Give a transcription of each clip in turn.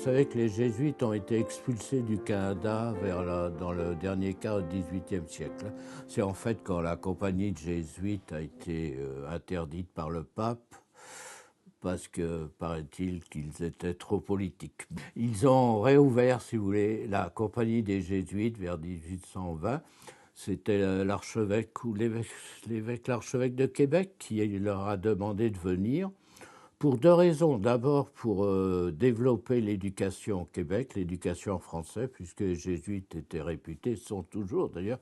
savez que les jésuites ont été expulsés du Canada dans le dernier quart du XVIIIe siècle. C'est en fait quand la compagnie de jésuites a été interdite par le pape, parce que, paraît-il, qu'ils étaient trop politiques. Ils ont réouvert, si vous voulez, la compagnie des jésuites vers 1820. C'était l'archevêque ou l'archevêque de Québec qui leur a demandé de venir. Pour deux raisons. D'abord, pour développer l'éducation au Québec, l'éducation en français, puisque les jésuites étaient réputés, sont toujours d'ailleurs.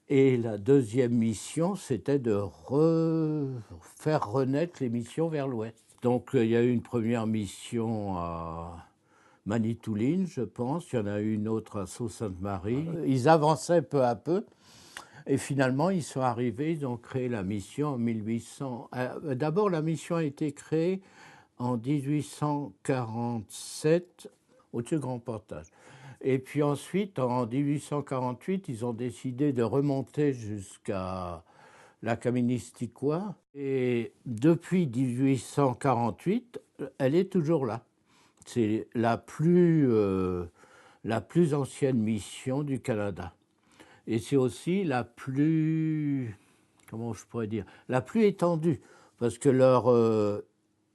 Et la deuxième mission, c'était de faire renaître les missions vers l'ouest. Donc, il y a eu une première mission à Manitoulin, je pense. Il y en a eu une autre à Sault-Sainte-Marie. Ils avançaient peu à peu. Et finalement, ils sont arrivés, ils ont créé la mission en 1800. D'abord, la mission a été créée en 1847 au-dessus de Grand Portage. Et puis ensuite, en 1848, ils ont décidé de remonter jusqu'à la Kaministiquia. Et depuis 1848, elle est toujours là. C'est la plus ancienne mission du Canada. Et c'est aussi la plus, comment je pourrais dire, la plus étendue. Parce que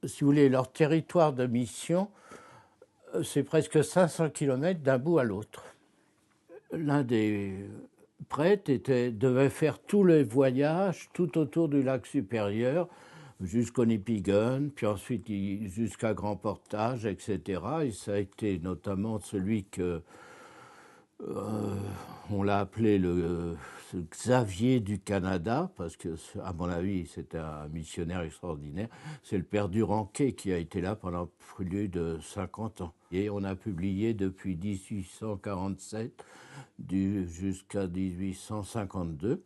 si vous voulez, leur territoire de mission, c'est presque 500 km d'un bout à l'autre. L'un des prêtres devait faire tous les voyages tout autour du lac supérieur, jusqu'au Nipigon, puis ensuite jusqu'à Grand Portage, etc. Et ça a été notamment celui que on l'a appelé le Xavier du Canada, parce que, à mon avis, c'était un missionnaire extraordinaire. C'est le père Duranquet qui a été là pendant plus de 50 ans. Et on a publié depuis 1847 jusqu'à 1852.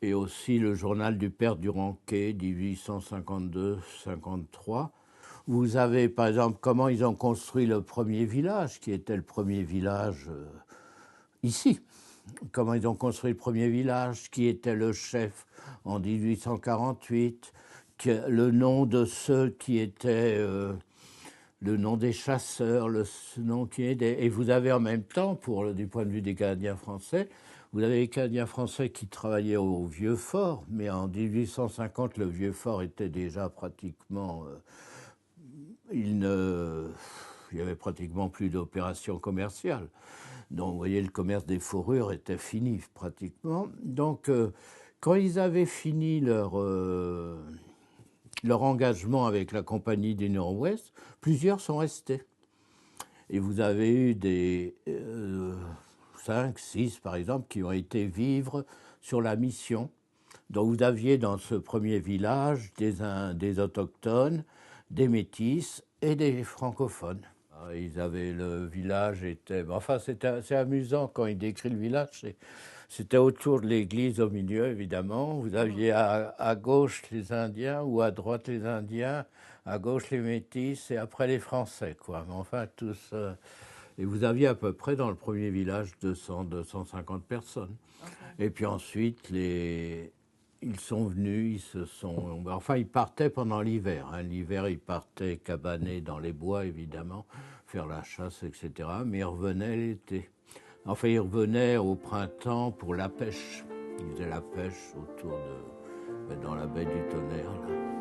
Et aussi le journal du père Duranquet, 1852-53. Vous avez, par exemple, comment ils ont construit le premier village, qui était le premier village ici. Comment ils ont construit le premier village, qui était le chef en 1848, le nom de ceux qui étaient, le nom des chasseurs, le nom qui est et vous avez en même temps, du point de vue des Canadiens français, vous avez les Canadiens français qui travaillaient au Vieux-Fort, mais en 1850, le Vieux-Fort était déjà pratiquement... il n'y avait pratiquement plus d'opérations commerciales. Donc, vous voyez, le commerce des fourrures était fini, pratiquement. Donc, quand ils avaient fini leur engagement avec la Compagnie du Nord-Ouest, plusieurs sont restés. Et vous avez eu des 5, 6, par exemple, qui ont été vivre sur la mission. Donc, vous aviez dans ce premier village des autochtones, des métis et des francophones. Le village était... Enfin, c'est amusant quand il décrit le village. C'était autour de l'église au milieu, évidemment. Vous aviez à gauche les Indiens ou à droite les Indiens, à gauche les Métis et après les Français, quoi. Mais enfin, tous... Et vous aviez à peu près dans le premier village 200-250 personnes. Okay. Et puis ensuite, ils sont venus, ils partaient pendant l'hiver. Hein. L'hiver, ils partaient cabaner dans les bois, évidemment, faire la chasse, etc. Mais ils revenaient l'été. Enfin, ils revenaient au printemps pour la pêche. Ils faisaient la pêche dans la baie du Tonnerre, là.